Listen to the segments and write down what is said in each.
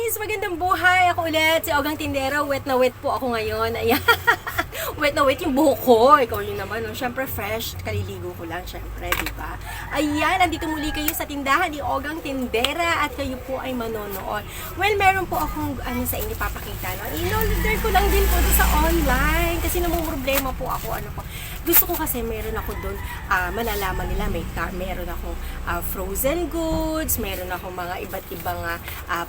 guys! Magandang buhay! Ako ulit, si Ogang Tindera. Wet na wet po ako ngayon. Ayan. Wet na wet yung buhok ko. Ikaw yun naman. No? Siyempre fresh. Kaliligo ko lang. Siyempre, diba? Ayan, andito muli kayo sa tindahan ni Ogang Tindera at kayo po ay manonood. Well, meron po akong sa inyo papakita. No? In-order ko lang din po doon sa online kasi namang problema po ako. Gusto ko kasi meron ako doon, malalaman nila meron akong frozen goods, meron akong mga iba't ibang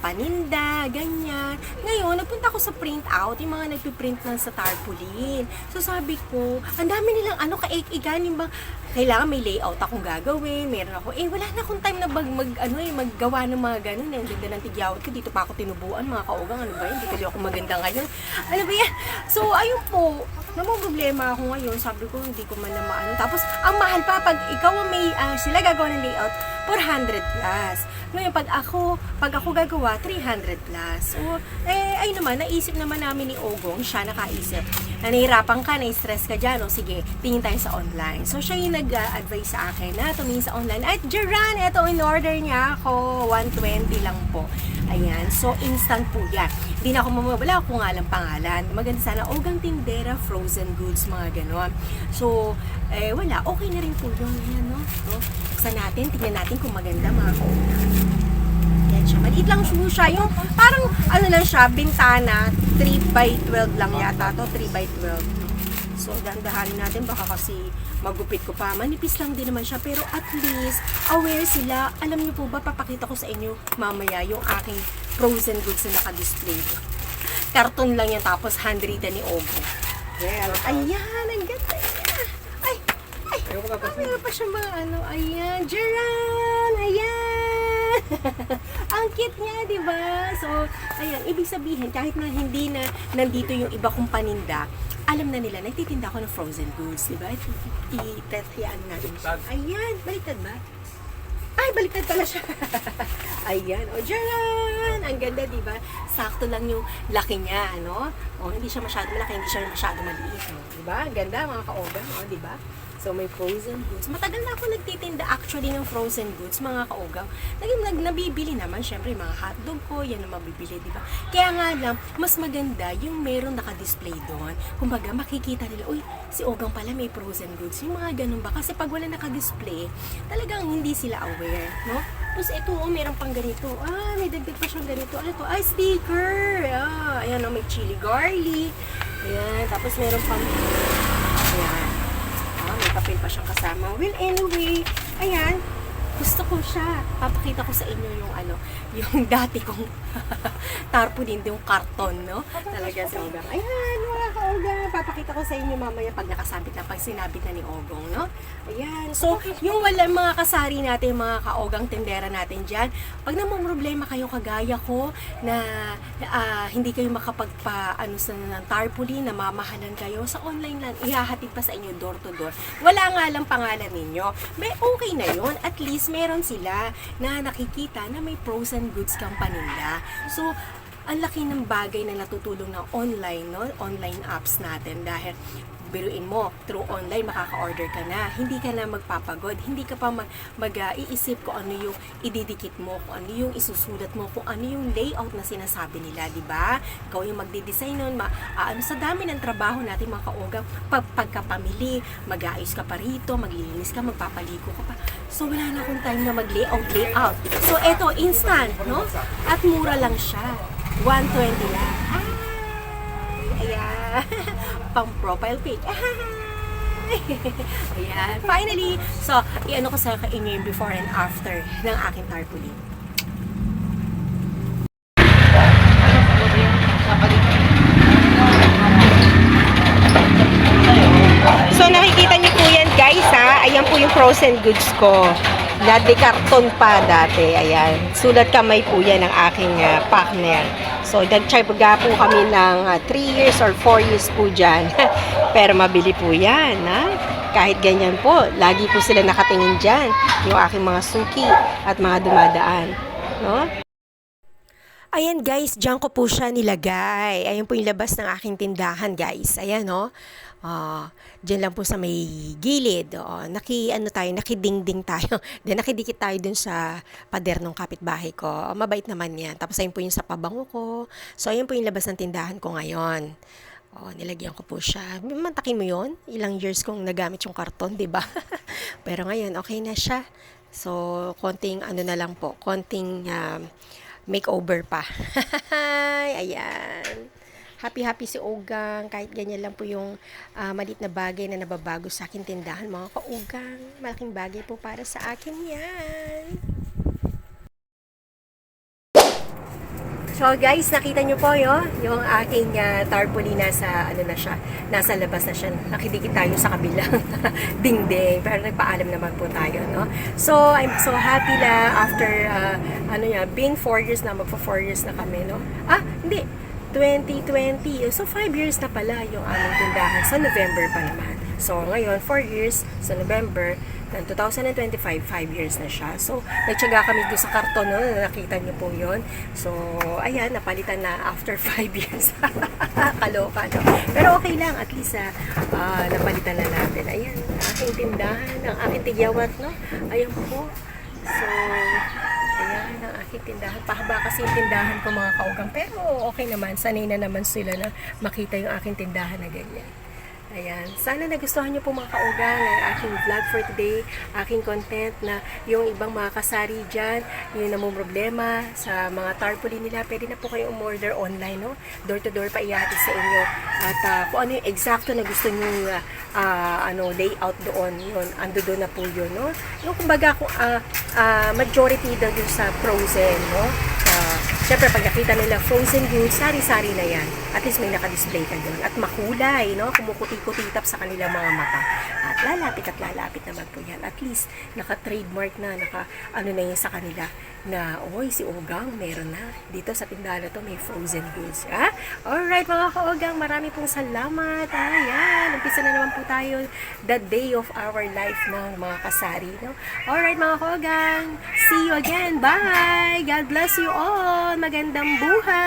paninda, ganyan. Ngayon, nagpunta ako sa print out, yung mga nagpiprint ng sa tarpaulin. So sabi ko, ang dami nilang kaik-iganin ba, kailangan may layout akong gagawin, meron ako, wala na akong time na maggawa ng mga ganun. Ang ganda ng tigyawat ko, dito pa ako tinubuan, mga kaugang, ano ba yun? Dito ako maganda ngayon. Ano ba yan? So, ayun po, namang problema ako ngayon, sabi ko, hindi ko man na maano. Tapos, ang mahal pa, pag ikaw may, sila gagawa ng layout, 400 plus. Ngayon, pag ako gagawa, 300 plus. So, ay naman, naisip naman namin ni Ogong, siya nakaisip. Nahihirapan ka, na-stress ka dyan, o sige, tingin tayo sa online. So, siya yung nag-advise sa akin na tumingin sa online. At Jaran, ito, in-order niya ako, 120 lang po. Ayan, so instant po yan. Hindi na ako mamawala kung nga lang pangalan. Maganda sana, Ogang Tindera, frozen goods, mga ganon. So, wala, okay na rin po yung yan, no? So, buksan natin, tignan natin kung maganda, mga kaulang. Yan siya, maliit lang siya. Yung parang, lang siya, bintana, 3x12 lang yata to, 3x12. So, dahan-dahanin natin, baka kasi magupit ko pa. Manipis lang din naman siya, pero at least, aware sila. Alam niyo po ba, papakita ko sa inyo mamaya yung aking frozen goods na naka-display. Karton lang yan, tapos handwritten ni Ogo. Well, ayan, ang ganda yan. Ay, meron pa siya mga ayan, Jaran, ayan. Ang cute niya, di ba? So, ayan, ibig sabihin, kahit na hindi na nandito yung iba kong paninda, alam na nila, nagtitinda ako ng frozen goods, di ba? Itethyaan natin siya. Ayan, baliktad ba? Ay, baliktad pala siya. Ayan, o Jaran! Ang ganda, di ba? Sakto lang yung laki niya, ano? O, hindi siya masyado malaki, hindi siya masyado maliit. Di ba? Ang ganda, mga ka-ogang, o, di ba? So, may frozen goods. Matagal na ako nagtitinda actually ng frozen goods, mga kaugaw. Nabibili naman, syempre, mga hotdog ko, yan ang mabibili, di ba? Kaya nga lang, mas maganda yung meron naka-display doon. Kumbaga, makikita nila, uy, si Ogang pala may frozen goods. Yung mga ganun ba? Kasi pag wala naka-display, talagang hindi sila aware, no? Tapos ito, meron pang ganito. May dagdag pa siyang ganito. Ano to? Sticker! Ayan, may chili garlic. Ayan, tapos meron pang, ayan. May papel pa siyang kasama. Well, anyway, ayan, gusto ko siya. Papakita ko sa inyo yung yung dati kong tarpaulin, yung karton, no? Talaga si Ogang. Ayan, mga ka-Ogang, papakita ko sa inyo mamaya pag nakasabit na, pag sinabit na ni Ogong, no? Ayan, so, yung wala mga kasari natin, mga ka-Ogang Tindera natin dyan, pag namang problema kayo kagaya ko, na hindi kayo ng tarpaulin, na mamahalan kayo, sa online lang, ihahatid pa sa inyo door to door. Wala nga lang pangalan ninyo. May okay na yun. At least, meron sila na nakikita na may frozen goods kang paninda. So, ang laki ng bagay na natutulong ng online, no? Online apps natin dahil biruin mo, through online, makaka-order ka na. Hindi ka na magpapagod. Hindi ka pa mag-iisip kung ano yung ididikit mo, kung ano yung isusulat mo, kung ano yung layout na sinasabi nila, di ba? Ikaw yung magde-design nun. Sa dami ng trabaho natin, mga kaugang, pagkapamili, mag-aayos ka pa rito, maglilinis ka, magpapaligo ka pa. So, wala na akong time na mag-layout. So, eto, instant, no? At mura lang siya. 120 lang. Ayan. Pang profile pic. Ayan. Finally, so, i-ano ko sa inyo yung before and after ng aking tarpaulin. So, nakikita niyo po yan, guys, ha? Ayan po yung frozen goods ko. Dati karton pa dati. Ayan. Sulat kamay po yan ng aking partner. So, nagtsaga po kami ng 3 years or 4 years po dyan. Pero mabili po yan, ha? Kahit ganyan po, lagi po sila nakatingin dyan. Yung aking mga suki at mga dumadaan. No? Ayan guys, diyan ko po siya nilagay. Ayan po yung labas ng aking tindahan guys. Ayan oh. Diyan lang po sa may gilid. Ano tayo, nakidingding tayo. Then nakidikit tayo dun sa pader ng kapitbahay ko. Mabait naman yan. Tapos ayun po yung sa pabango ko. So ayun po yung labas ng tindahan ko ngayon. Nilagyan ko po siya. Mantakin mo yon. Ilang years kong nagamit yung karton, di ba? Pero ngayon, okay na siya. So, konting ano na lang po. Konting makeover pa. Ayan. Happy-happy si Ogang. Kahit ganyan lang po yung maliit na bagay na nababago sa akin tindahan. Mga ka-Ogang, malaking bagay po para sa akin yan. So guys, nakita nyo po yung aking tarpaulin nasa, nasa labas na siya. Nakidikit tayo sa kabilang dingding. Pero nagpaalam naman po tayo, no? So, I'm so happy na after, being 4 years na, magpo 4 years na kami, no? Hindi. 2020. So, 5 years na pala yung aming tindahan. Sa November pa naman. So, ngayon, 4 years sa November ng 2025, 5 years na siya. So, nagtyaga kami doon sa karton, no? Nakita niyo po yun. So, ayan, napalitan na after 5 years. Kaloka, no? Pero okay lang, at least, napalitan na natin. Ayan, aking tindahan, ang aking tigyawat, no? Ayan po. So, ayan, ang aking tindahan. Pahaba kasi yung tindahan ko mga kaugang. Pero okay naman, sanay na naman sila na makita yung aking tindahan na ganyan. Ayan. Sana nagustuhan niyo po mga kaugang ang aking vlog for today, aking content na yung ibang mga kasari dyan, yung namumroblema sa mga tarpaulin nila, pwede na po kayo umorder online, no? Door to door pa ihatid sa inyo. At kung ano yung exacto na gusto niyo layout doon, yun, ando doon na po yun, no? Yung kumbaga, majority daw yun sa frozen, no? Siyempre, pag nakita nila frozen goods, sari-sari na yan. At least may nakadisplay ka doon. At makulay, no? Kumukuti-kutitap sa kanilang mga mata. At lalapit naman po yan. At least, naka-trademark na, ano na yun sa kanila, na, oy, si Ogang, meron na. Dito sa tindahan na to, may frozen goods. Alright, mga ka-Ogang, marami pong salamat. Ayan, umpisa na naman po tayo, the day of our life ng mga kasari, no? Alright, mga ka-Ogang, see you again. Bye! God bless you all! Magandang buhay!